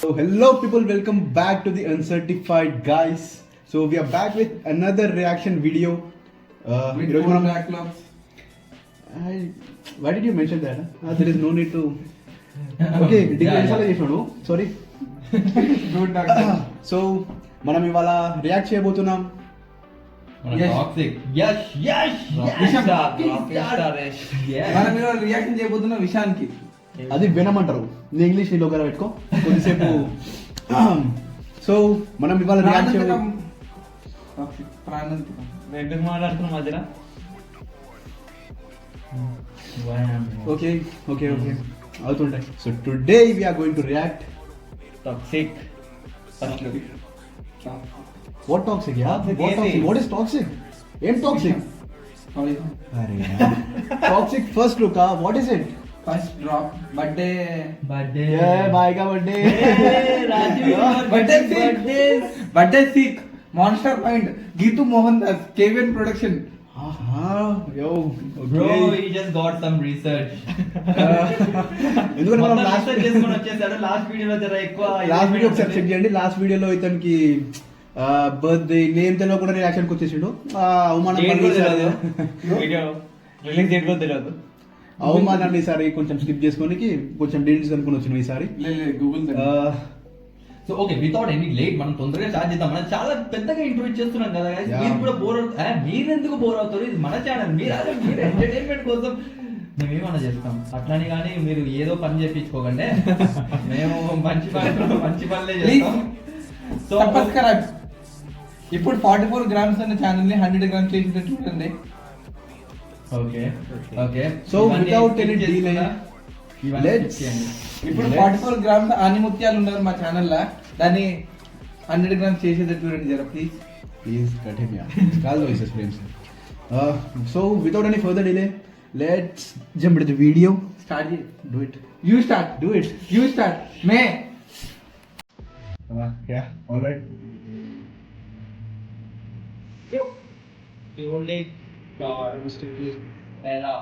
So hello people, welcome back to the Uncertified guys. So we are back with another reaction video. With ఈరోజు four మనం- black clubs. Why did you mention that? There is no need to. Okay, declaration చేసాడు. Sorry. Don't talk that. So మనం ఇవాళ react చేయబోతున్నాం. Yes. Toxic Yash Yash విషం. మనం ఈరోజు reaction చేయబోతున్న విషయానికి అది వినమంటారు. నీ ఇంగ్లీష్ నీ లోకల్ పెట్టుకో కొద్దిసేపు. సో మనం ఇవాళ రియాక్ట్ చేయ ప్రాణాంతకం. Toxic. ప్రాణాంతకం. ఎందుకు మాట్లాడుతున్నాం మధ్యలో ఓకే ఓకే ఓకే అవుతుంటాయి. So today we are going to react toxic first what toxic yeah Toxic what ఏంది? టాక్సిక్ వాట్ ఇస్ టాక్సిక్ ఏం టాక్సిక్ Poison. అరే toxic first look what is it First drop. Birthday. Birthday a boy కా birthday Birthday sick. Monster Mind. Geetu Mohan Das. KVN Production. యో bro okay he just got some research ఎందుకంటే మనం మొత్తం last research చేసుకొని వచ్చేసాడు last వీడియోలో జర ఎక్కువ లాస్ట్ వీడియో ఒకసారి చెక్ చేయండి. లాస్ట్ వీడియోలో ఇతనికి బర్త్డే నేమ్ తెలియకుండా రియాక్షన్కి వచ్చేసిండు. అవమానం డేట్ కూడా ఈసారి- తెలియదు వీడియో రిలీజ్ డేట్ కూడా తెలియదు అవమానాన్ని ఈసారి కొంచెం స్కిప్ చేసుకోనికి కొంచెం డీటెయిల్స్ కనుక్కొని వచ్చిన ఈసారి. Google. So okay without any late మనం తొందరగా స్టార్ట్ చేద్దాం. మనం చాలా పెద్దగా ఇంటర్వ్యూ చేస్తున్నాం కదా guys. Yeah. మీరు కూడా బోర్ మీరు ఎందుకు బోర్ అవుతారు? ఇది మన ఛానల్, మీరు అదే మీరు ఎంటర్టైన్మెంట్ కోసం మేము ఏమన్నా చేస్తాం. అట్లని కానీ మీరు ఏదో పని చేయించుకోకండి. మేము మంచి పనులే చేస్తాం. So Subscribe. ఇప్పుడు 44 గ్రామ్స్ అన్న ఛానల్ ని 100 గ్రామ్స్ చేసినట్టు ఉంటుంది. Okay okay So, without any delay, let's- ఇప్పుడు 44 గ్రామ్స్ ఆనిముత్యాలు ఉన్నారు మా ఛానల్ లా. దాన్ని 100 గ్రామ్స్ చేసేటట్టు రండి జర please. Please cut him, yeah. Call voices, friends. So, without any further delay, let's jump into the video. Start Do it. You start. Do it. You start. May Yeah, all right. only era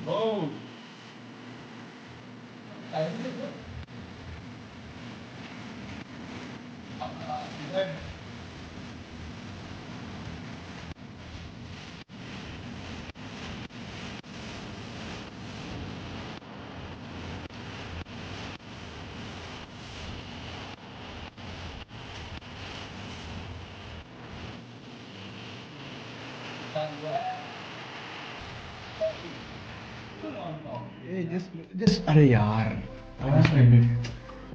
oh Hey, just, अरे यार. I just made it.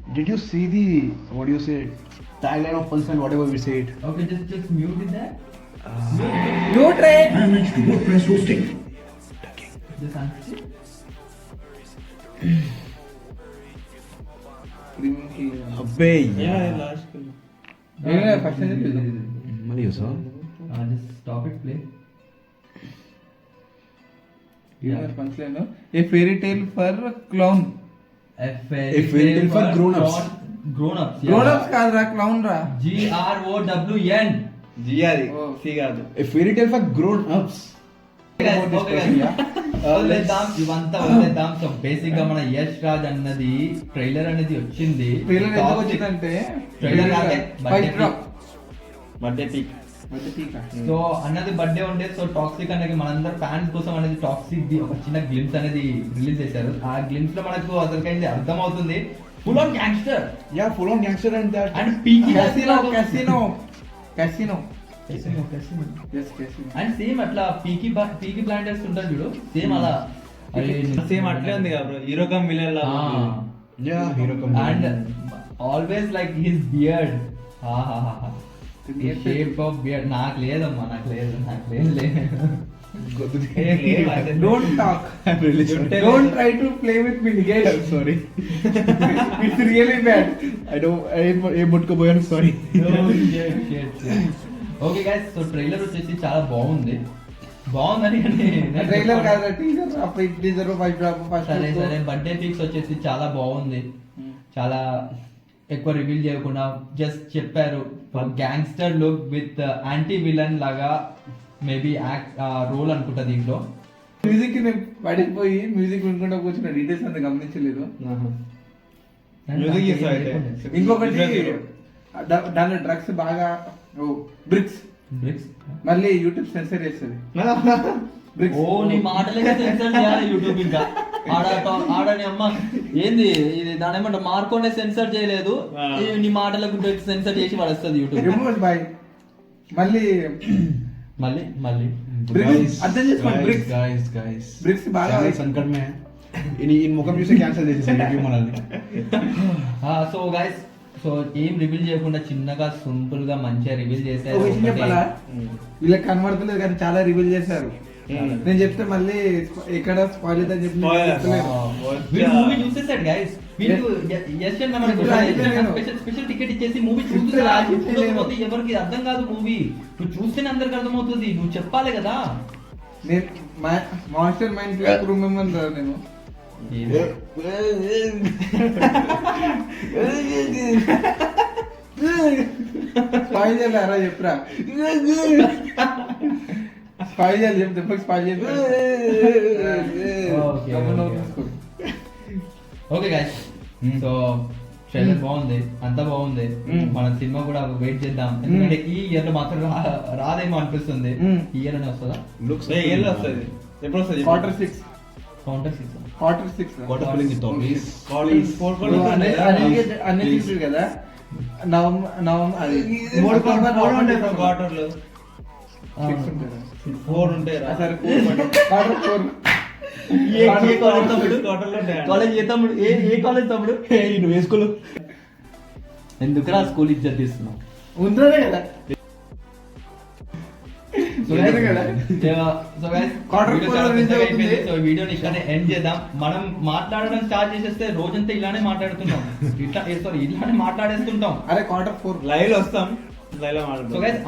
Did you see the, what do you say, tagline of Pulse and whatever we said? okay just mute it there you try. Manage to WordPress hosting. just answer अबे यार. First మళ్ళీ చూసా? just stop it play పంచలేను. A fairy tale for clown. a A fairy tale for grown-ups. grown-ups grown-ups కాదురా, clown రా. GROWN G అది Oh. C కాదు A fairy tale for grown ups. వదిలేద్దాం ఇవంతా వదిలేద్దాం. సో బేసిక్ గా మన యష్ రాజ్ అన్నది ట్రైలర్ అనేది వచ్చింది. ట్రైలర్ ఎందుకు వచ్చిందంటే ట్రైలర్ కాదే first drop. Birthday peak birthday peak. So అన్నది బర్త్డే ఉంటే సో టాక్సిక్ అనేది మనందరం ఫ్యాన్స్ కోసం అనేది టాక్సిక్ ది ఒక చిన్న గ్లిమ్స్ అనేది రిలీజ్ చేశారు. ఆ గ్లిమ్స్ లో మనకు అసలుకైతే అర్థం అవుతుంది full on gangster Yeah, full on gangster and that. And పీకి Casino. Yes, casino. And same అట్లా పీకి ప్లాంటర్స్ ఉంటుంది చూడు సేమ్ అలా సేమ్ అట్లే ఉంది కదా bro hero come villain law Yeah, hero come. And always like his beard shape of beard నాకు లేదమ్మా నాకు లేదు Don't talk. I'm really sorry. Don't try to play with me, guys. I'm sorry. It's really bad. ఏం ముట్టుకోపోయాను sorry. Okay guys so trailer వచ్చేసి చాలా బాగుంది. బాగుందని నేను ట్రైలర్ చెప్పాను. కాదు టీజర్ అప్పుడు టీజర్ ఫస్ట్ డ్రాప్ సరే ఫస్ట్ సరే బర్త్డే పిక్స్ వచ్చేసి చాలా బాగుంది. చాలా ఎక్కువ రివీల్ చేయకుండా జస్ట్ చెప్పారు gangster look with anti villain లాగా మేబీ రోల్ అనుకుంటా దీంట్లో. మ్యూజిక్ నేను పడిపోయి మ్యూజిక్ వినుకుంటా కూర్చున్న డీటెయిల్స్ అంత గమనించలేదు. మ్యూజిక్ చేస్తా అయితే. ఇంకొకటి దాంట్లో డ్రగ్స్ బాగా బ్రిక్స్ బ్రిక్స్ మళ్ళీ యూట్యూబ్ సెన్సర్ చేస్తుంది. బ్రిక్స్ ఓ నీ మాటలకే సెన్సర్ చేయాలి యూట్యూబ్. ఇంకా ఆడని అమ్మ ఏంది ఇది దాని ఏమంట మార్కోనే సెన్సర్ చేయలేదు, నీ మాటలకు సెన్సర్ చేసి పడేస్తుంది యూట్యూబ్. రిమూవ్ బై మళ్ళీ మళ్ళీ మళ్ళీ Bricks, అర్థం చేసుకోండి, bricks. guys. Bricks బాగా సంకట్ మే ఇన్ ముఖం చూసి క్యాన్సిల్ చేసేసి మనల్ని. సో గైస్ సో ఏం రివీల్ చేయకుండా చిన్నగా సింపుల్ గా మంచిగా రివీల్ చేశారు. ఒక విషయం చెప్పాలా, వీళ్ళకి కనబడతలేదు కానీ చాలా రివీల్ చేశారు. నేను చెప్తే మళ్ళీ ఎక్కడ స్పాయిల్ అవుతుందని చెప్పి నేను చెప్తలేను. Movie చూసేసాడు guys. వీళ్ళు యశ్వంత్ మనకు స్పెషల్ టికెట్ ఇచ్చేసి మూవీ చూస్తే ఎవరికి అర్థం కాదు మూవీ. నువ్వు చూస్తేనే అందరికి అర్థమవుతుంది, నువ్వు చెప్పాలి కదా. నేను మాస్టర్ మైండ్ రూమ్ మెంబర్ రా నేను. స్పాయిల్ చేయాలి చెప్పురా, స్పాయిల్ చేయాలి చెప్పు, దెబ్బకి స్పాయిల్ చేయాలి. ఓకే గైస్ సో ట్రైలర్ బాగుంది, అంతా బాగుంది. మన సినిమా కూడా వెయిట్ చేద్దాం, ఎందుకంటే ఈ ఇయర్ లో మాత్రం రాదేమో అనిపిస్తుంది. ఈ ఇయర్ అనే వస్తుందా? Looks ఏళ్ళు వస్తుంది. ఎప్పుడు వస్తుంది? Quarter 6 counter 6 Quarter filling the top, please. అన్ని చూసారు కదా. నవంబర్ అది 3 క్వార్టర్లు 6 ఉంటుంది. 4 ఉంటాయి. సరే క్వార్టర్ 4 కాలేజ్ ఏ తమ్ముడు, ఏ కాలేజ్ తమ్ముడు? నువ్వు వేసుకోలు ఎందుకురా స్కూల్ ఇజ్జత్ తీస్తున్నావు? ఉందనే కదా. వీడియోని ఇట్లానే ఎండ్ చేద్దాం. మనం మాట్లాడడం స్టార్ట్ చేసేస్తే రోజంతా ఇలానే మాట్లాడుతున్నాం, ఇలానే మాట్లాడేస్తుంటాం. అరే క్వార్టర్ 4 లైవ్ లో వస్తాం, లైవ్ లో సో మాట్లాడతాం. గైస్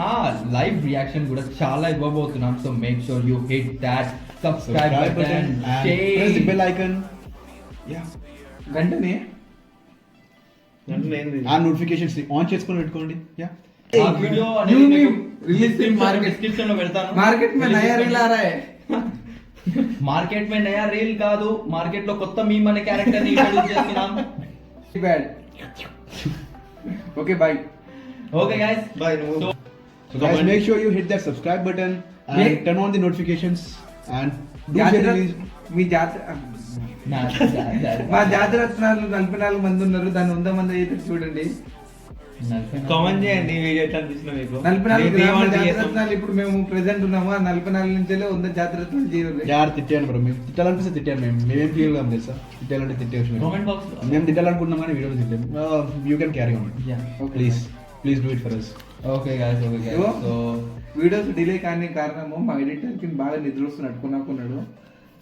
లైవ్ రియాక్షన్ కూడా చాలా ఇవ్వబోతున్నాం. So make sure you hit that subscribe button and press the bell icon. Yeah. గంటని అంటే ఏంది? ఆ నోటిఫికేషన్స్ ఆన్ చేసుకొని పెట్టుకోండి. యా ఆ వీడియో రిలీజ్ మార్కెట్ డిస్క్రిప్షన్ లో పెడతాను. మార్కెట్ में नया रील आ रहा है. మార్కెట్ మే నయా రీల్ కాదు, మార్కెట్ లో కొత్త మీమ్ అనే క్యారెక్టర్ ని ఇంట్రడ్యూస్ చేస్తున్నాం. Bad. Okay, bye. Okay guys Bye, నువ్వు. So guys, make sure you hit that subscribe button and Make- turn on the notifications and do జాతర share release. మీ జాతర మా జాతరత్నాలు 44 మంది ఉన్నారు, దాన్ని 100 మంది అయితే చూడండి. కామెంట్ చేయండి ఈ వీడియో ఎట్లా అనిపించిందో మీకు. 44 మేము గ్రాముల ఏమంటే చేస్తాం. జాతరత్నాలు ఇప్పుడు మేము ప్రెసెంట్ ఉన్నాము. ఆ 44 నుంచి 100 జాతరత్నాలు చేయాలి. యార్ తిట్టాను బ్రో, మేము తిట్టాలనిపిస్తే తిట్టాను. మేమేం ఫీల్ కాదు తెలుసా, తిట్టాలంటే తిట్టేసి కామెంట్ బాక్స్ మేము తిట్టాలనుకుంటున్నాం కానీ వీడియోలో తిట్టాము. You can carry on. Please do it for us. Okay guys okay ఇదిగో, గైస్ సో వీడియోస్ డిలే కానీ కారణము మా ఎడిటర్ కి బాగా నిద్ర వస్తున్నట్టు కొనుక్కున్నాడు.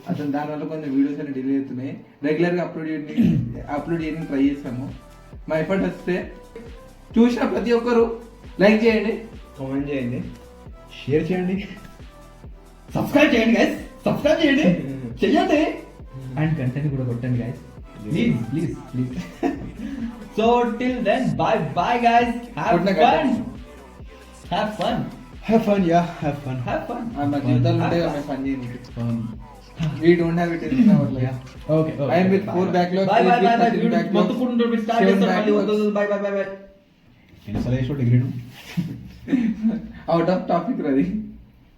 అతను దానివల్ల కొంచెం వీడియోస్ అన్ని డిలే అవుతున్నాయి. రెగ్యులర్ గా అప్లోడ్ చేయడానికి ట్రై చేస్తాము. మా ఎఫర్ట్ వస్తే చూసిన ప్రతి ఒక్కరు లైక్ చేయండి, కామెంట్ చేయండి, షేర్ చేయండి, సబ్స్క్రైబ్ చేయండి గైస్, సబ్స్క్రైబ్ చేయండి చెయ్యండి అండ్ కంటెంట్ కూడా కొట్టండి guys, please please please. So till then bye bye guys, have Good night, fun, guys. Have fun, have fun. Yeah have fun. Have fun. మా జీవితాలు ఉంటాయి కదా, మేము పని చేయండి. We don't have it in our life. Okay I am with 4 backlogs, by by by by 13 backlogs, మొత్తం food start 7 చేస్తాం మళ్ళీ. backlogs. By by by by. నేను సలహా degree Out of topic, Ravi.